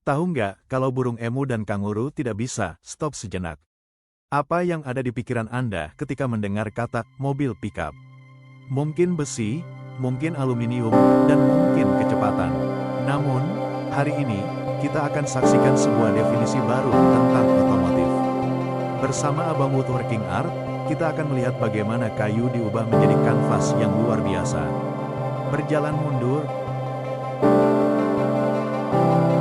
Tahu nggak kalau burung emu dan kanguru tidak bisa stop sejenak? Apa yang ada di pikiran Anda ketika mendengar kata mobil pickup? Mungkin besi, mungkin aluminium, dan mungkin kecepatan. Namun, hari ini, kita akan saksikan sebuah definisi baru tentang otomotif. Bersama Abang Woodworking Art, kita akan melihat bagaimana kayu diubah menjadi kanvas yang luar biasa. Berjalan mundur.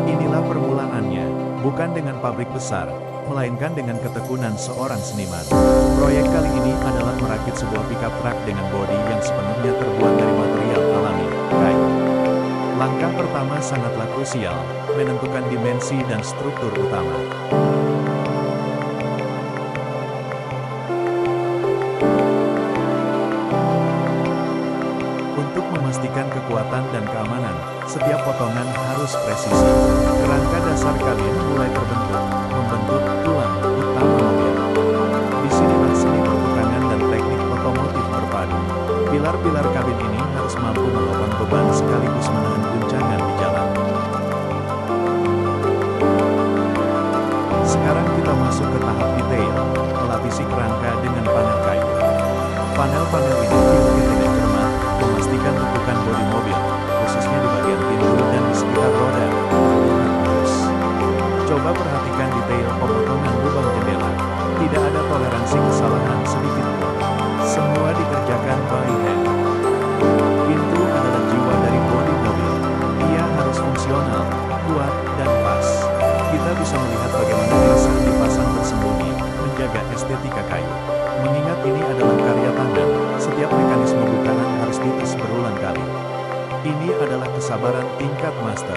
Inilah permulaannya, bukan dengan pabrik besar, melainkan dengan ketekunan seorang seniman. Proyek kali ini adalah merakit sebuah pickup truck dengan bodi yang sepenuhnya terbuat dari material alami, kayu. Langkah pertama sangatlah krusial, menentukan dimensi dan struktur utama. Untuk memastikan kekuatan dan keamanan, setiap potongan harus presisi. Kerangka dasar kabin mulai terbentuk, membentuk tulang utama mobil. Disinilah seni pertukangan dan teknik otomotif berpadu. Pilar-pilar kabin ini harus mampu menopang beban sekaligus menahan guncangan di jalan. Sekarang kita masuk ke tahap detail, melapisi kerangka dengan panel kayu. Panel-panel ini diukir dengan cermat, memastikan lekukan bodi mobil, khususnya di bagian pintu dan di sekitar roda, terlihat mulus. Coba perhatikan detail pemotongan lubang jendela. Tidak ada toleransi kesalahan sedikit pun. Semua dikerjakan by hand. Pintu adalah jiwa dari bodi mobil. Ia harus fungsional, kuat, dan pas. Kita bisa melihat bagaimana desain dipasang bersembunyi, menjaga estetika kayu. Mengingat ini adalah karya tangan, setiap mekanisme bukaan harus dites berulang kali. Ini adalah kesabaran tingkat master.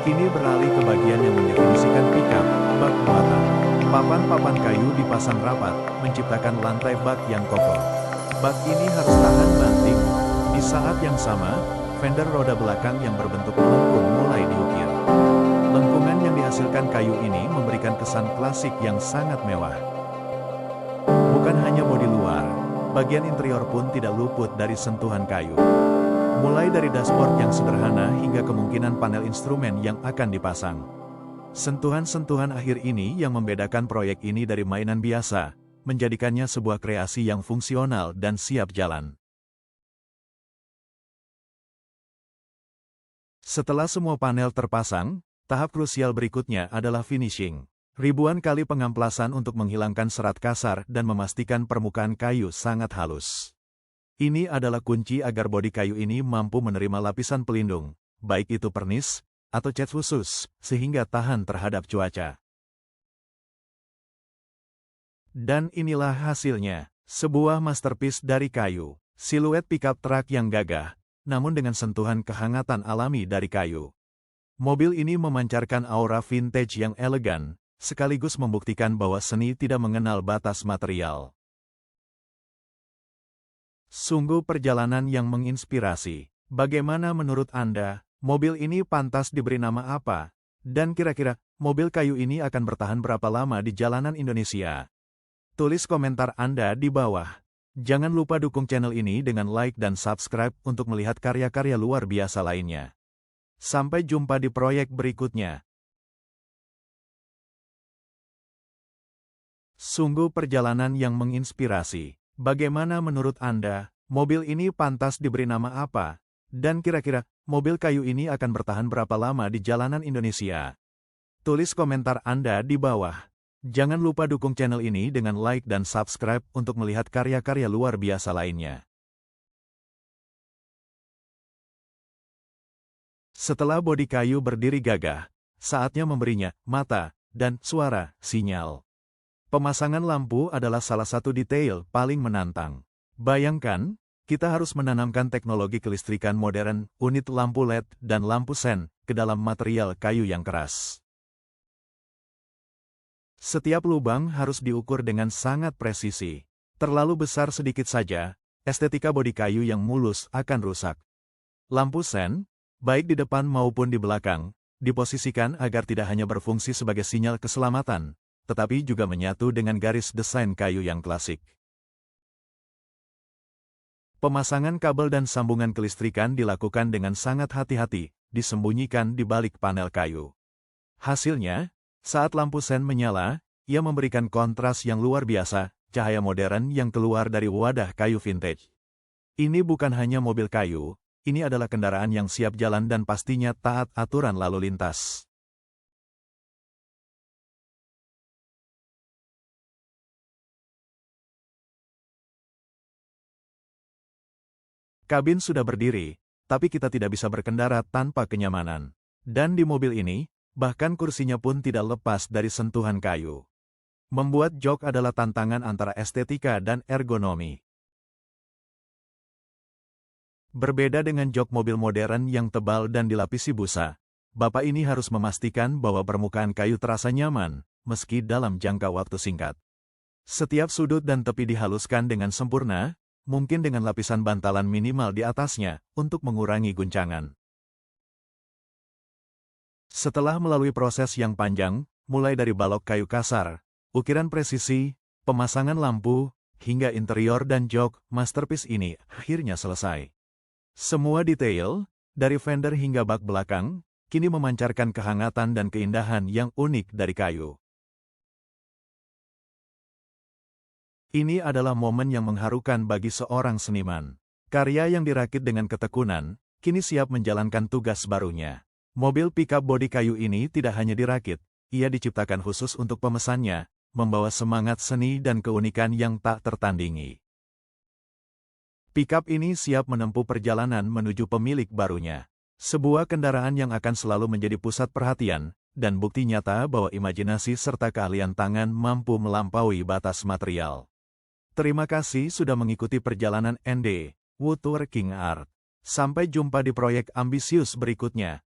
Kini beralih ke bagian yang mendefinisikan pickup, bak muatan. Papan-papan kayu dipasang rapat, menciptakan lantai bak yang kokoh. Bak ini harus tahan banting. Di saat yang sama, fender roda belakang yang berbentuk melengkung mulai diukir. Lengkungan yang dihasilkan kayu ini memberikan kesan klasik yang sangat mewah. Bukan hanya bodi luar, bagian interior pun tidak luput dari sentuhan kayu. Mulai dari dashboard yang sederhana hingga kemungkinan panel instrumen yang akan dipasang. Sentuhan-sentuhan akhir ini yang membedakan proyek ini dari mainan biasa, menjadikannya sebuah kreasi yang fungsional dan siap jalan. Setelah semua panel terpasang, tahap krusial berikutnya adalah finishing. Ribuan kali pengamplasan untuk menghilangkan serat kasar dan memastikan permukaan kayu sangat halus. Ini adalah kunci agar bodi kayu ini mampu menerima lapisan pelindung, baik itu pernis atau cat khusus, sehingga tahan terhadap cuaca. Dan inilah hasilnya, sebuah masterpiece dari kayu, siluet pickup truck yang gagah, namun dengan sentuhan kehangatan alami dari kayu. Mobil ini memancarkan aura vintage yang elegan, sekaligus membuktikan bahwa seni tidak mengenal batas material. Sungguh perjalanan yang menginspirasi. Bagaimana menurut Anda, mobil ini pantas diberi nama apa? Dan kira-kira, mobil kayu ini akan bertahan berapa lama di jalanan Indonesia? Tulis komentar Anda di bawah. Jangan lupa dukung channel ini dengan like dan subscribe untuk melihat karya-karya luar biasa lainnya. Sampai jumpa di proyek berikutnya. Sungguh perjalanan yang menginspirasi. Bagaimana menurut Anda, mobil ini pantas diberi nama apa? Dan kira-kira, mobil kayu ini akan bertahan berapa lama di jalanan Indonesia? Tulis komentar Anda di bawah. Jangan lupa dukung channel ini dengan like dan subscribe untuk melihat karya-karya luar biasa lainnya. Setelah bodi kayu berdiri gagah, saatnya memberinya mata dan suara sinyal. Pemasangan lampu adalah salah satu detail paling menantang. Bayangkan, kita harus menanamkan teknologi kelistrikan modern, unit lampu LED, dan lampu sen ke dalam material kayu yang keras. Setiap lubang harus diukur dengan sangat presisi. Terlalu besar sedikit saja, estetika bodi kayu yang mulus akan rusak. Lampu sen, baik di depan maupun di belakang, diposisikan agar tidak hanya berfungsi sebagai sinyal keselamatan, tetapi juga menyatu dengan garis desain kayu yang klasik. Pemasangan kabel dan sambungan kelistrikan dilakukan dengan sangat hati-hati, disembunyikan di balik panel kayu. Hasilnya, saat lampu sen menyala, ia memberikan kontras yang luar biasa, cahaya modern yang keluar dari wadah kayu vintage. Ini bukan hanya mobil kayu, ini adalah kendaraan yang siap jalan dan pastinya taat aturan lalu lintas. Kabin sudah berdiri, tapi kita tidak bisa berkendara tanpa kenyamanan. Dan di mobil ini, bahkan kursinya pun tidak lepas dari sentuhan kayu. Membuat jok adalah tantangan antara estetika dan ergonomi. Berbeda dengan jok mobil modern yang tebal dan dilapisi busa, Bapak ini harus memastikan bahwa permukaan kayu terasa nyaman, meski dalam jangka waktu singkat. Setiap sudut dan tepi dihaluskan dengan sempurna, mungkin dengan lapisan bantalan minimal di atasnya, untuk mengurangi guncangan. Setelah melalui proses yang panjang, mulai dari balok kayu kasar, ukiran presisi, pemasangan lampu, hingga interior dan jok, masterpiece ini akhirnya selesai. Semua detail, dari fender hingga bak belakang, kini memancarkan kehangatan dan keindahan yang unik dari kayu. Ini adalah momen yang mengharukan bagi seorang seniman. Karya yang dirakit dengan ketekunan, kini siap menjalankan tugas barunya. Mobil pickup bodi kayu ini tidak hanya dirakit, ia diciptakan khusus untuk pemesannya, membawa semangat seni dan keunikan yang tak tertandingi. Pickup ini siap menempuh perjalanan menuju pemilik barunya. Sebuah kendaraan yang akan selalu menjadi pusat perhatian, dan bukti nyata bahwa imajinasi serta keahlian tangan mampu melampaui batas material. Terima kasih sudah mengikuti perjalanan ND Woodworking Art. Sampai jumpa di proyek ambisius berikutnya.